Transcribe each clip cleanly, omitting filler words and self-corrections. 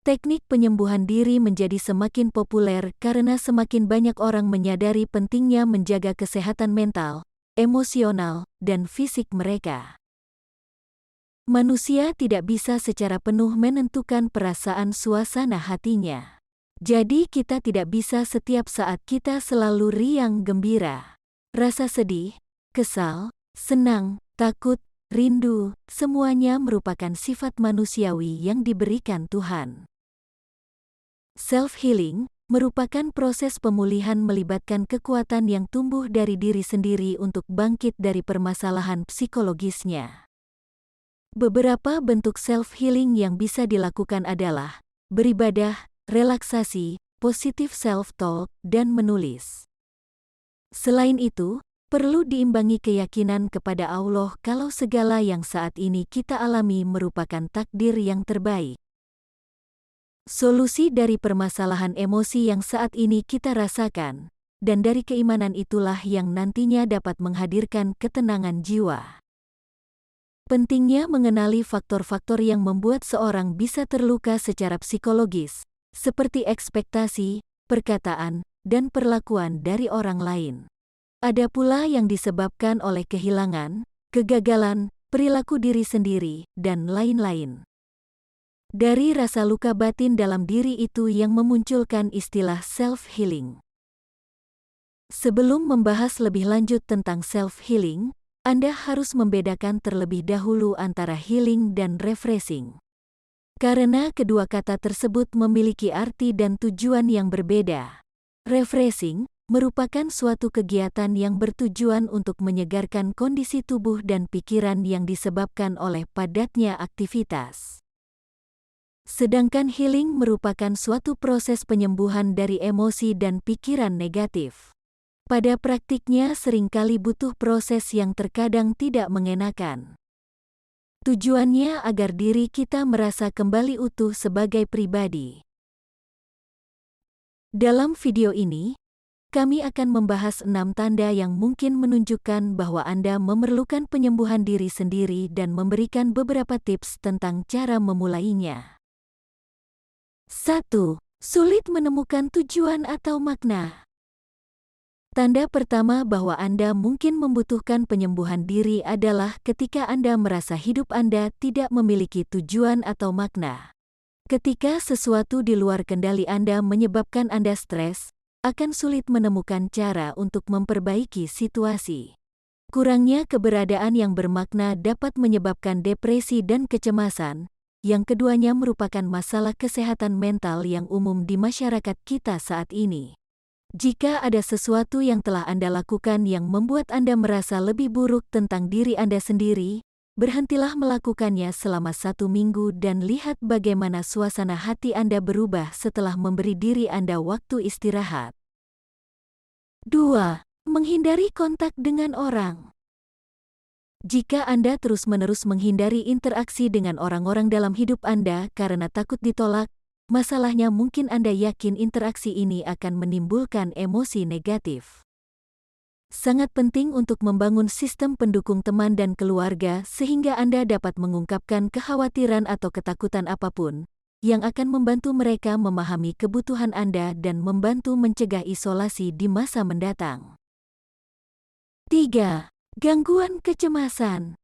Teknik penyembuhan diri menjadi semakin populer karena semakin banyak orang menyadari pentingnya menjaga kesehatan mental, emosional, dan fisik mereka. Manusia tidak bisa secara penuh menentukan perasaan suasana hatinya. Jadi kita tidak bisa setiap saat kita selalu riang gembira. Rasa sedih, kesal, senang, takut, rindu, semuanya merupakan sifat manusiawi yang diberikan Tuhan. Self-healing merupakan proses pemulihan melibatkan kekuatan yang tumbuh dari diri sendiri untuk bangkit dari permasalahan psikologisnya. Beberapa bentuk self-healing yang bisa dilakukan adalah beribadah, relaksasi, positive self-talk, dan menulis. Selain itu, perlu diimbangi keyakinan kepada Allah kalau segala yang saat ini kita alami merupakan takdir yang terbaik. Solusi dari permasalahan emosi yang saat ini kita rasakan, dan dari keimanan itulah yang nantinya dapat menghadirkan ketenangan jiwa. Pentingnya mengenali faktor-faktor yang membuat seorang bisa terluka secara psikologis, seperti ekspektasi, perkataan, dan perlakuan dari orang lain. Ada pula yang disebabkan oleh kehilangan, kegagalan, perilaku diri sendiri, dan lain-lain. Dari rasa luka batin dalam diri itu yang memunculkan istilah self-healing. Sebelum membahas lebih lanjut tentang self-healing, Anda harus membedakan terlebih dahulu antara healing dan refreshing. Karena kedua kata tersebut memiliki arti dan tujuan yang berbeda. Refreshing merupakan suatu kegiatan yang bertujuan untuk menyegarkan kondisi tubuh dan pikiran yang disebabkan oleh padatnya aktivitas. Sedangkan healing merupakan suatu proses penyembuhan dari emosi dan pikiran negatif. Pada praktiknya seringkali butuh proses yang terkadang tidak mengenakan. Tujuannya agar diri kita merasa kembali utuh sebagai pribadi. Dalam video ini, kami akan membahas 6 tanda yang mungkin menunjukkan bahwa Anda memerlukan penyembuhan diri sendiri dan memberikan beberapa tips tentang cara memulainya. 1. Sulit menemukan tujuan atau makna. Tanda pertama bahwa Anda mungkin membutuhkan penyembuhan diri adalah ketika Anda merasa hidup Anda tidak memiliki tujuan atau makna. Ketika sesuatu di luar kendali Anda menyebabkan Anda stres, akan sulit menemukan cara untuk memperbaiki situasi. Kurangnya keberadaan yang bermakna dapat menyebabkan depresi dan kecemasan. Yang keduanya merupakan masalah kesehatan mental yang umum di masyarakat kita saat ini. Jika ada sesuatu yang telah Anda lakukan yang membuat Anda merasa lebih buruk tentang diri Anda sendiri, berhentilah melakukannya selama 1 minggu dan lihat bagaimana suasana hati Anda berubah setelah memberi diri Anda waktu istirahat. 2. Menghindari kontak dengan orang. Jika Anda terus-menerus menghindari interaksi dengan orang-orang dalam hidup Anda karena takut ditolak, masalahnya mungkin Anda yakin interaksi ini akan menimbulkan emosi negatif. Sangat penting untuk membangun sistem pendukung teman dan keluarga sehingga Anda dapat mengungkapkan kekhawatiran atau ketakutan apapun, yang akan membantu mereka memahami kebutuhan Anda dan membantu mencegah isolasi di masa mendatang. 3. Gangguan kecemasan.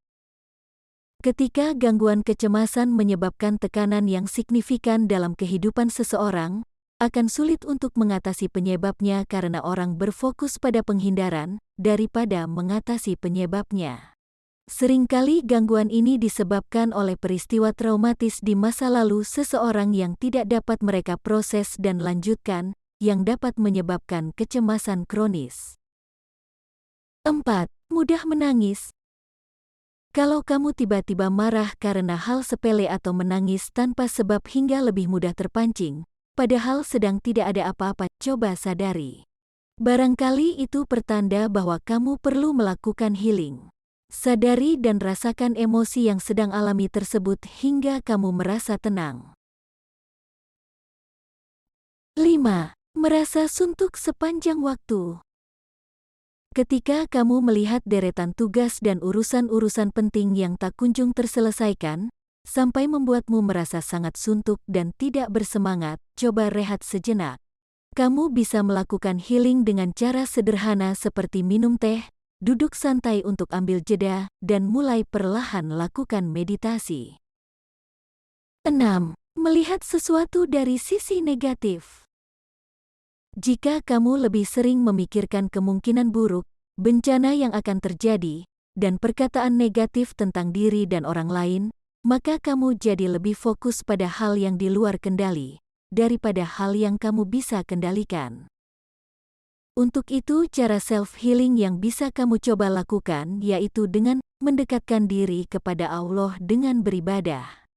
Ketika gangguan kecemasan menyebabkan tekanan yang signifikan dalam kehidupan seseorang, akan sulit untuk mengatasi penyebabnya karena orang berfokus pada penghindaran daripada mengatasi penyebabnya. Seringkali gangguan ini disebabkan oleh peristiwa traumatis di masa lalu seseorang yang tidak dapat mereka proses dan lanjutkan, yang dapat menyebabkan kecemasan kronis. 4. Mudah menangis. Kalau kamu tiba-tiba marah karena hal sepele atau menangis tanpa sebab hingga lebih mudah terpancing, padahal sedang tidak ada apa-apa, coba sadari. Barangkali itu pertanda bahwa kamu perlu melakukan healing. Sadari dan rasakan emosi yang sedang alami tersebut hingga kamu merasa tenang. 5. Merasa suntuk sepanjang waktu. Ketika kamu melihat deretan tugas dan urusan-urusan penting yang tak kunjung terselesaikan, sampai membuatmu merasa sangat suntuk dan tidak bersemangat, coba rehat sejenak. Kamu bisa melakukan healing dengan cara sederhana seperti minum teh, duduk santai untuk ambil jeda, dan mulai perlahan lakukan meditasi. 6. Melihat sesuatu dari sisi negatif. Jika kamu lebih sering memikirkan kemungkinan buruk, bencana yang akan terjadi, dan perkataan negatif tentang diri dan orang lain, maka kamu jadi lebih fokus pada hal yang di luar kendali, daripada hal yang kamu bisa kendalikan. Untuk itu, cara self-healing yang bisa kamu coba lakukan yaitu dengan mendekatkan diri kepada Allah dengan beribadah.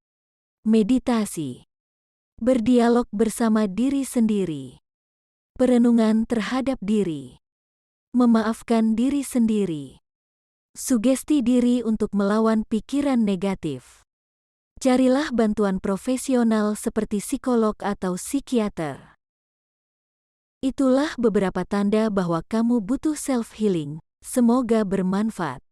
Meditasi. Berdialog bersama diri sendiri. Perenungan terhadap diri. Memaafkan diri sendiri. Sugesti diri untuk melawan pikiran negatif. Carilah bantuan profesional seperti psikolog atau psikiater. Itulah beberapa tanda bahwa kamu butuh self-healing. Semoga bermanfaat.